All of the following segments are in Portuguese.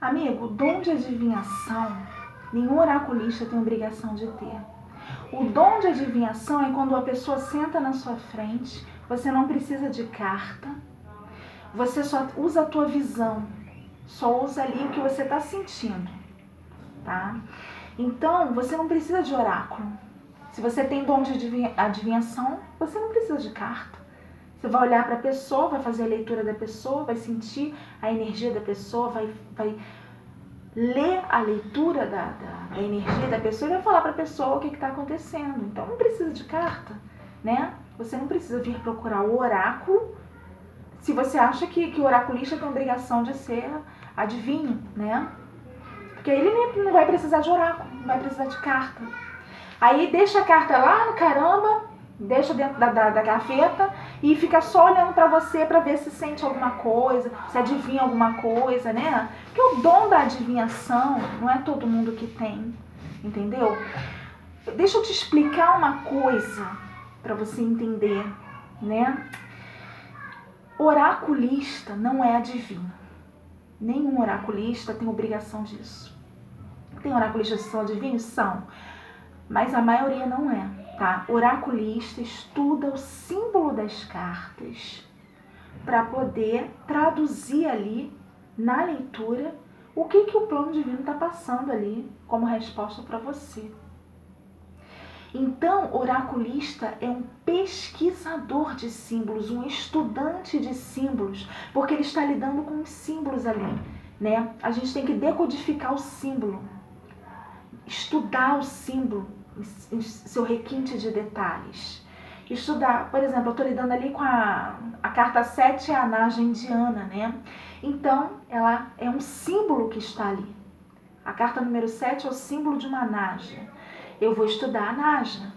Amigo, dom de adivinhação, nenhum oraculista tem obrigação de ter. O dom de adivinhação é quando a pessoa senta na sua frente, você não precisa de carta, você só usa a tua visão, só usa ali o que você está sentindo, tá? Então, você não precisa de oráculo. Se você tem dom de adivinhação, você não precisa de carta. Você vai olhar para a pessoa, vai fazer a leitura da pessoa, vai sentir a energia da pessoa, vai ler a leitura da energia da pessoa e vai falar para a pessoa o que está acontecendo. Então, não precisa de carta, né? Você não precisa vir procurar o oráculo se você acha que o oraculista tem a obrigação de ser adivinho, né? Porque ele não vai precisar de oráculo, não vai precisar de carta. Aí deixa a carta lá no caramba, deixa dentro da gaveta e fica só olhando pra você pra ver se sente alguma coisa, se adivinha alguma coisa, né? Porque o dom da adivinhação não é todo mundo que tem, entendeu? Deixa eu te explicar uma coisa pra você entender, né? Oraculista não é adivinho. Nenhum oraculista tem obrigação disso. Tem oraculistas que são adivinhos? São. Mas a maioria não é, tá? Oraculista estuda o símbolo das cartas para poder traduzir ali na leitura o que o plano divino está passando ali como resposta para você. Então, oraculista é um pesquisador de símbolos, um estudante de símbolos, porque ele está lidando com os símbolos ali, né? A gente tem que decodificar o símbolo, estudar o símbolo, seu requinte de detalhes. Estudar, por exemplo, eu estou lidando ali com a carta 7, é a Naja indiana, né? Então, ela é um símbolo que está ali. A carta número 7 é o símbolo de uma Naja. Eu vou estudar a Naja.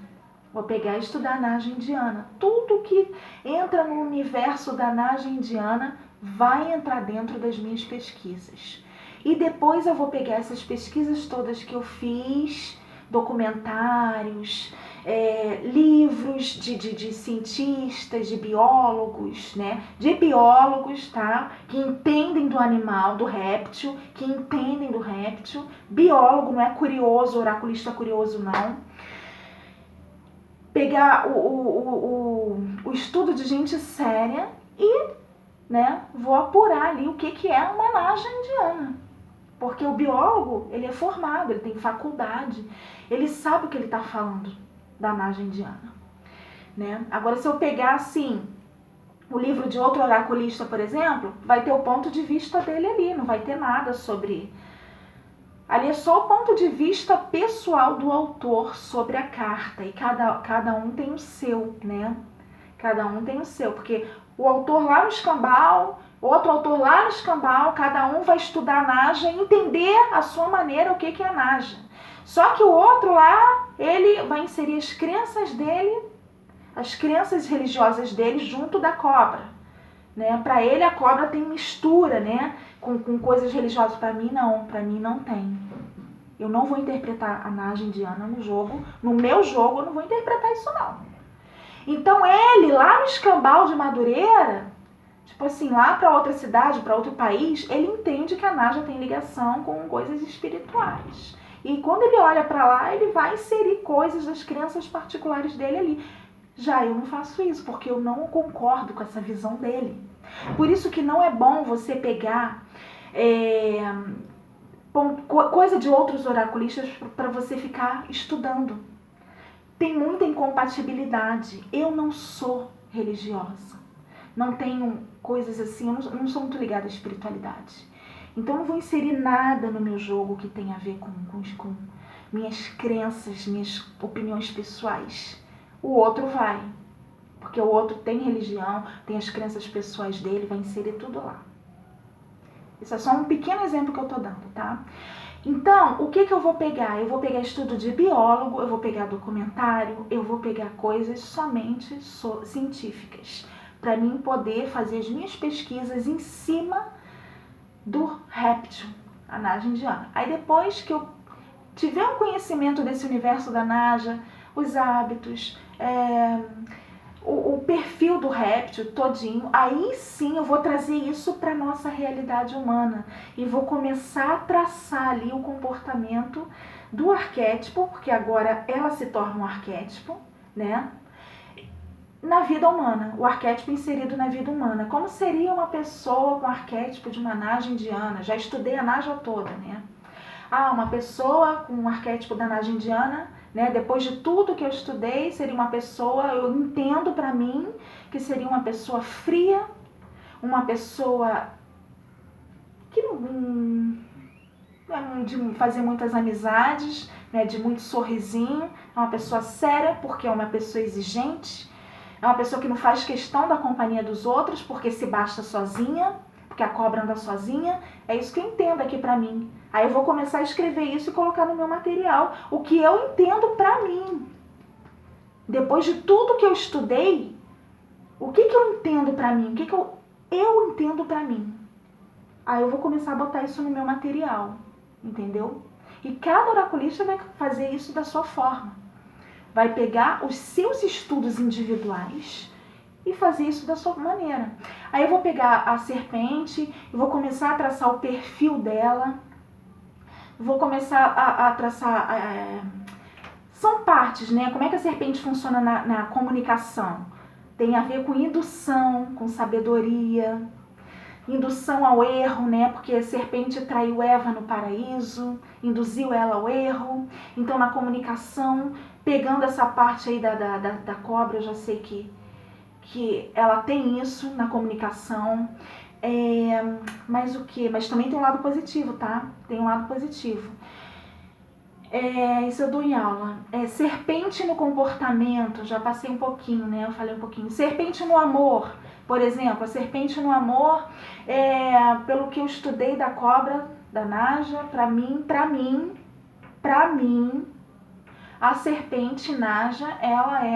Vou pegar e estudar a Naja indiana. Tudo que entra no universo da Naja indiana vai entrar dentro das minhas pesquisas. E depois eu vou pegar essas pesquisas todas que eu fiz, documentários, livros de cientistas, de biólogos, né? De biólogos, tá? Que entendem do animal, do réptil, que entendem do réptil. Biólogo, não é curioso, oraculista curioso, não. Pegar o estudo de gente séria e, né, vou apurar ali o que é uma Naja indiana. Porque o biólogo, ele é formado, ele tem faculdade, ele sabe o que ele está falando da Naja indiana, né? Agora, se eu pegar, assim, o livro de outro oraculista, por exemplo, vai ter o ponto de vista dele ali, não vai ter nada sobre... Ali é só o ponto de vista pessoal do autor sobre a carta, e cada um tem o seu, né? Cada um tem o seu, porque o autor lá no escambau, outro autor lá no escambau, cada um vai estudar a Naja e entender a sua maneira o que é a Naja. Só que o outro lá, ele vai inserir as crenças dele, as crenças religiosas dele junto da cobra, né? Para ele a cobra tem mistura, né? Com coisas religiosas. Para mim não tem. Eu não vou interpretar a Naja indiana no jogo, no meu jogo eu não vou interpretar isso não. Então ele lá no escambau de Madureira, tipo assim, lá para outra cidade, para outro país, ele entende que a Naja tem ligação com coisas espirituais. E quando ele olha para lá, ele vai inserir coisas das crenças particulares dele ali. Já eu não faço isso, porque eu não concordo com essa visão dele. Por isso que não é bom você pegar coisa de outros oraculistas para você ficar estudando. Tem muita incompatibilidade. Eu não sou religiosa. Não tenho coisas assim, eu não sou muito ligada à espiritualidade. Então eu não vou inserir nada no meu jogo que tenha a ver com minhas crenças, minhas opiniões pessoais. O outro vai, porque o outro tem religião, tem as crenças pessoais dele, vai inserir tudo lá. Isso é só um pequeno exemplo que eu tô dando, tá? Então, o que eu vou pegar? Eu vou pegar estudo de biólogo, eu vou pegar documentário, eu vou pegar coisas somente científicas, para mim poder fazer as minhas pesquisas em cima do réptil, a Naja indiana. Aí depois que eu tiver um conhecimento desse universo da Naja, os hábitos, o perfil do réptil todinho, aí sim eu vou trazer isso para nossa realidade humana e vou começar a traçar ali o comportamento do arquétipo, porque agora ela se torna um arquétipo, né? Na vida humana, o arquétipo inserido na vida humana. Como seria uma pessoa com arquétipo de uma Naja indiana? Já estudei a Naja toda, né? Uma pessoa com um arquétipo da Naja indiana, né? Depois de tudo que eu estudei, seria uma pessoa, eu entendo para mim que seria uma pessoa fria, uma pessoa que não é de fazer muitas amizades, né? De muito sorrisinho, é uma pessoa séria porque é uma pessoa exigente, é uma pessoa que não faz questão da companhia dos outros porque se basta sozinha, porque a cobra anda sozinha. É isso que eu entendo aqui pra mim. Aí eu vou começar a escrever isso e colocar no meu material, o que eu entendo pra mim. Depois de tudo que eu estudei, o que eu entendo pra mim? O que eu entendo pra mim? Aí eu vou começar a botar isso no meu material, entendeu? E cada oraculista vai fazer isso da sua forma. Vai pegar os seus estudos individuais e fazer isso da sua maneira. Aí eu vou pegar a serpente, eu vou começar a traçar o perfil dela, vou começar a traçar... são partes, né? Como é que a serpente funciona na comunicação? Tem a ver com indução, com sabedoria, indução ao erro, né? Porque a serpente traiu Eva no paraíso, induziu ela ao erro. Então, na comunicação, pegando essa parte aí da cobra, eu já sei que ela tem isso na comunicação. Mas o que? Mas também tem um lado positivo, tá? Tem um lado positivo. Isso eu dou em aula. Serpente no comportamento, já passei um pouquinho, né? Eu falei um pouquinho. Serpente no amor, por exemplo, a serpente no amor, pelo que eu estudei da cobra, da Naja, pra mim, a serpente Naja, ela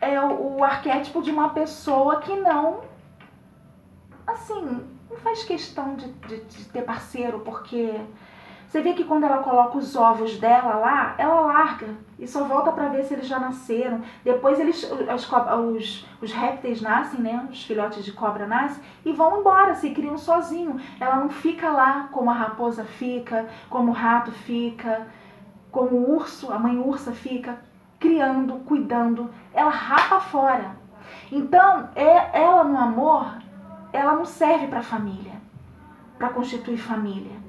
é o arquétipo de uma pessoa que não, assim, não faz questão de ter parceiro, porque você vê que quando ela coloca os ovos dela lá, ela larga e só volta para ver se eles já nasceram. Depois os répteis nascem, né? Os filhotes de cobra nascem e vão embora, se criam sozinhos. Ela não fica lá como a raposa fica, como o rato fica, como o urso, a mãe ursa fica, criando, cuidando. Ela rapa fora. Então, ela no amor, ela não serve para família, para constituir família.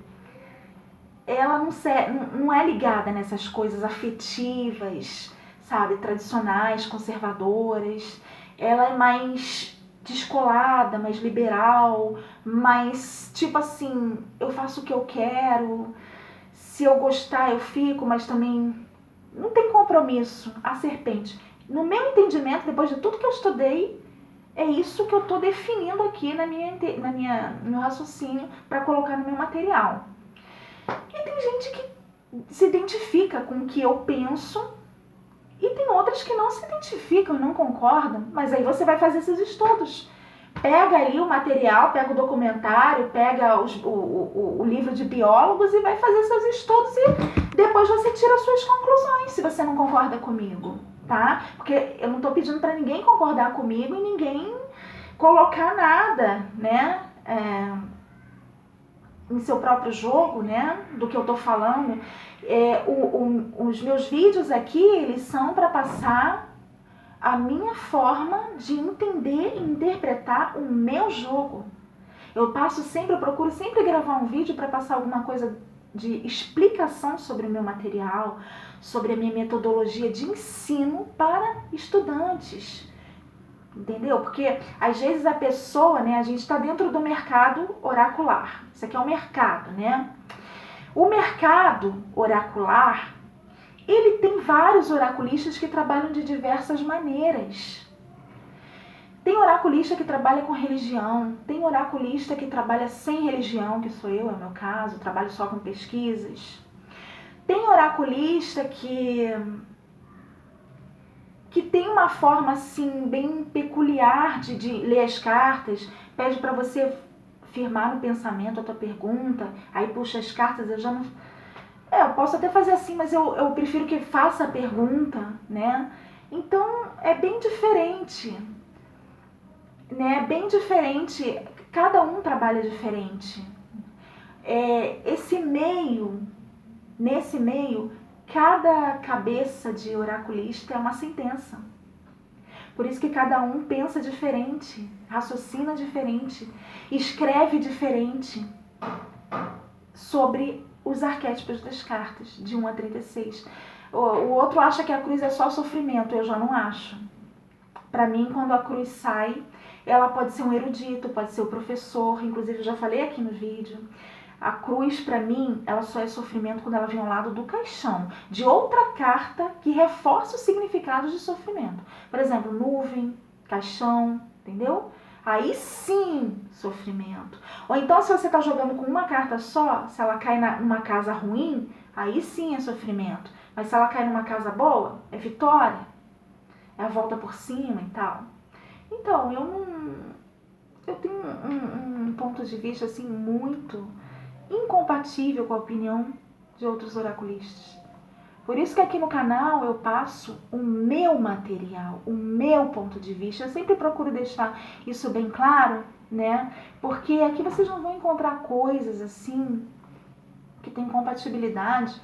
Ela não é ligada nessas coisas afetivas, sabe, tradicionais, conservadoras. Ela é mais descolada, mais liberal, mais tipo assim, eu faço o que eu quero, se eu gostar eu fico, mas também não tem compromisso. A serpente, no meu entendimento, depois de tudo que eu estudei, é isso que eu estou definindo aqui no meu raciocínio para colocar no meu material. E tem gente que se identifica com o que eu penso e tem outras que não se identificam e não concordam. Mas aí você vai fazer esses estudos. Pega ali o material, pega o documentário, pega o livro de biólogos e vai fazer seus estudos e depois você tira as suas conclusões se você não concorda comigo, tá? Porque eu não estou pedindo para ninguém concordar comigo e ninguém colocar nada, né? Em seu próprio jogo, né, do que eu tô falando. Os meus vídeos aqui, eles são para passar a minha forma de entender e interpretar o meu jogo. Eu procuro sempre gravar um vídeo para passar alguma coisa de explicação sobre o meu material, sobre a minha metodologia de ensino para estudantes. Entendeu? Porque às vezes a pessoa, né, a gente está dentro do mercado oracular. Isso aqui é o mercado, né? O mercado oracular, ele tem vários oraculistas que trabalham de diversas maneiras. Tem oraculista que trabalha com religião, tem oraculista que trabalha sem religião, que sou eu, é o meu caso, trabalho só com pesquisas. Tem oraculista que tem uma forma assim bem peculiar de ler as cartas, pede para você firmar no pensamento a tua pergunta, aí puxa as cartas, eu já não... eu posso até fazer assim, mas eu prefiro que faça a pergunta, né? Então, é bem diferente, né? Bem diferente, cada um trabalha diferente. Nesse meio, cada cabeça de oraculista é uma sentença. Por isso que cada um pensa diferente, raciocina diferente, escreve diferente sobre os arquétipos das cartas, de 1 a 36. O outro acha que a cruz é só sofrimento, eu já não acho. Para mim, quando a cruz sai, ela pode ser um erudito, pode ser o professor, inclusive eu já falei aqui no vídeo. A cruz, para mim, ela só é sofrimento quando ela vem ao lado do caixão, de outra carta que reforça o significado de sofrimento. Por exemplo, nuvem, caixão, entendeu? Aí sim, sofrimento. Ou então, se você está jogando com uma carta só, se ela cai numa casa ruim, aí sim é sofrimento. Mas se ela cai numa casa boa, é vitória. É a volta por cima e tal. Então, eu tenho um ponto de vista assim muito incompatível com a opinião de outros oraculistas. Por isso que aqui no canal eu passo o meu material, o meu ponto de vista. Eu sempre procuro deixar isso bem claro, né? Porque aqui vocês não vão encontrar coisas assim que tem compatibilidade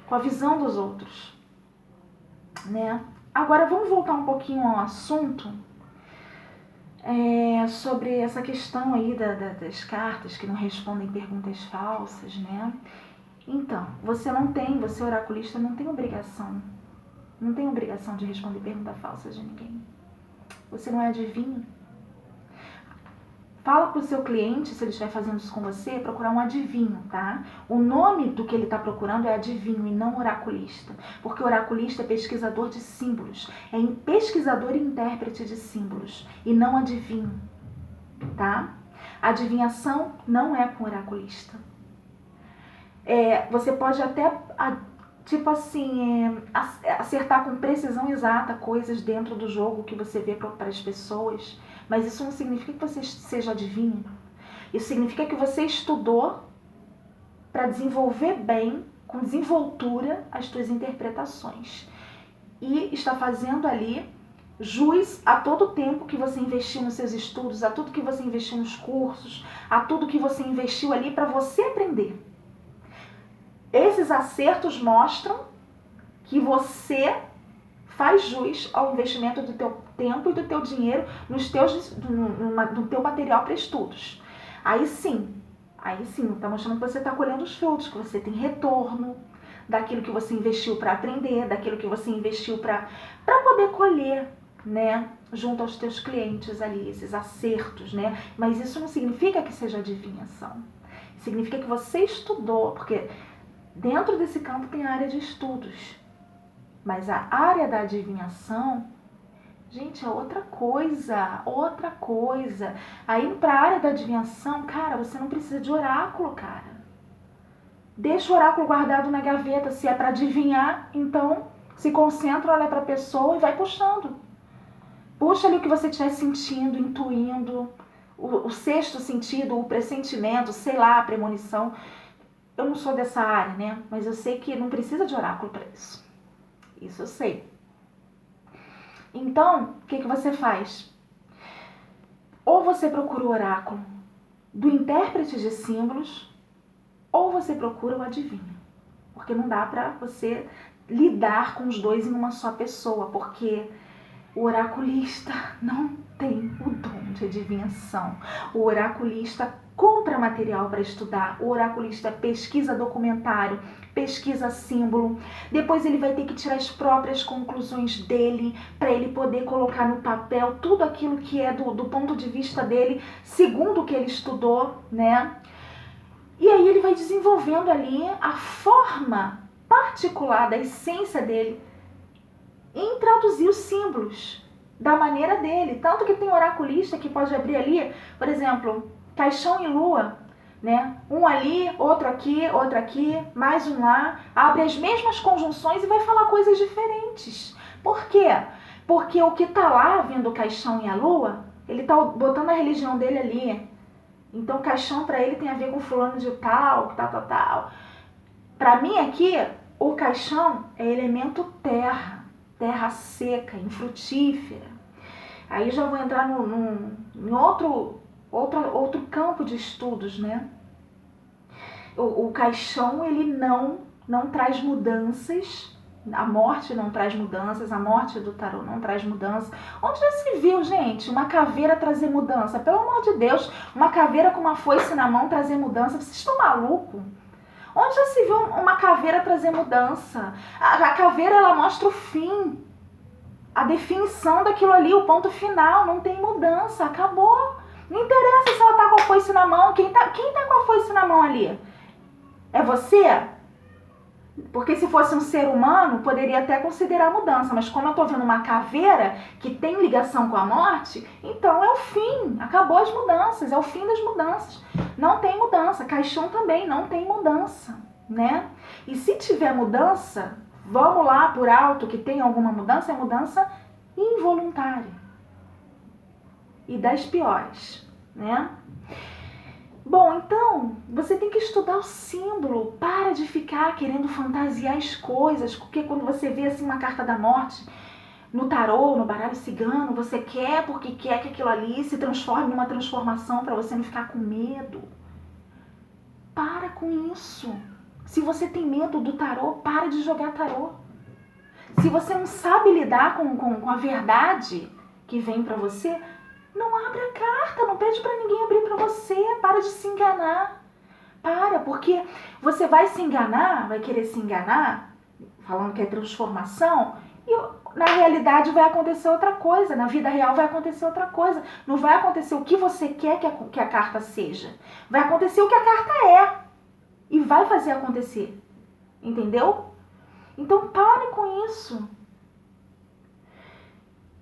com a visão dos outros, né? Agora vamos voltar um pouquinho ao assunto sobre essa questão aí das cartas que não respondem perguntas falsas, né? Então, você oraculista, não tem obrigação de responder pergunta falsa de ninguém. Você não é adivinho. Fala pro seu cliente, se ele estiver fazendo isso com você, procurar um adivinho, tá? O nome do que ele está procurando é adivinho e não oraculista. Porque oraculista é pesquisador de símbolos. É pesquisador e intérprete de símbolos. E não adivinho, tá? Adivinhação não é com oraculista. Você pode até, acertar com precisão exata coisas dentro do jogo que você vê para as pessoas. Mas isso não significa que você seja adivinho. Isso significa que você estudou para desenvolver bem, com desenvoltura, as suas interpretações. E está fazendo ali jus a todo o tempo que você investiu nos seus estudos, a tudo que você investiu nos cursos, a tudo que você investiu ali para você aprender. Esses acertos mostram que você faz jus ao investimento do teu tempo e do teu dinheiro no teu material para estudos. Aí sim, está mostrando que você está colhendo os frutos, que você tem retorno daquilo que você investiu para aprender, daquilo que você investiu para poder colher, né, junto aos teus clientes ali, esses acertos, né? Mas isso não significa que seja adivinhação. Significa que você estudou, porque dentro desse campo tem a área de estudos. Mas a área da adivinhação, gente, é outra coisa. Aí para a área da adivinhação, cara, você não precisa de oráculo, cara. Deixa o oráculo guardado na gaveta. Se é para adivinhar, então se concentra, olha para a pessoa e vai puxando. Puxa ali o que você estiver sentindo, intuindo, o sexto sentido, o pressentimento, sei lá, a premonição. Eu não sou dessa área, né? Mas eu sei que não precisa de oráculo para isso. Isso eu sei. Então, o que você faz? Ou você procura o oráculo do intérprete de símbolos, ou você procura o adivinho. Porque não dá para você lidar com os dois em uma só pessoa, porque o oraculista não tem o dom de adivinhação. O oraculista compra material para estudar, o oraculista pesquisa documentário, pesquisa símbolo, depois ele vai ter que tirar as próprias conclusões dele para ele poder colocar no papel tudo aquilo que é do ponto de vista dele, segundo o que ele estudou, né? E aí ele vai desenvolvendo ali a forma particular da essência dele em traduzir os símbolos da maneira dele. Tanto que tem oraculista que pode abrir ali, por exemplo, caixão e lua, né? Um ali, outro aqui, mais um lá, abre as mesmas conjunções e vai falar coisas diferentes. Por quê? Porque o que tá lá, vendo o caixão e a lua, ele tá botando a religião dele ali. Então, caixão para ele tem a ver com fulano de tal. Para mim aqui, o caixão é elemento terra. terra seca, infrutífera. Aí já vou entrar em outro campo de estudos, né? O caixão, ele não traz mudanças. A morte não traz mudanças, a morte do tarô não traz mudanças. Onde já se viu, gente, uma caveira trazer mudança? Pelo amor de Deus, uma caveira com uma foice na mão trazer mudança? Vocês estão malucos? Onde já se viu uma caveira trazer mudança? A caveira, ela mostra o fim, a definição daquilo ali, o ponto final. Não tem mudança, acabou. Não interessa se ela tá com a foice na mão. Quem tá com a foice na mão ali? É você? Porque se fosse um ser humano, poderia até considerar mudança, mas como eu tô vendo uma caveira que tem ligação com a morte, então é o fim, acabou as mudanças, é o fim das mudanças. Não tem mudança, caixão também não tem mudança, né? E se tiver mudança, vamos lá por alto que tem alguma mudança, é mudança involuntária. E das piores, né? Bom, então, você tem que estudar o símbolo, para de ficar querendo fantasiar as coisas, porque quando você vê assim uma carta da morte no tarô, no baralho cigano, você quer porque quer que aquilo ali se transforme numa transformação para você não ficar com medo. Para com isso. Se você tem medo do tarô, para de jogar tarô. Se você não sabe lidar com a verdade que vem para você, não abre a carta, não pede para ninguém abrir para você, para de se enganar. Porque você vai se enganar, vai querer se enganar, falando que é transformação, e na realidade vai acontecer outra coisa, na vida real vai acontecer outra coisa. Não vai acontecer o que você quer que a carta seja, vai acontecer o que a carta é, e vai fazer acontecer, entendeu? Então pare com isso.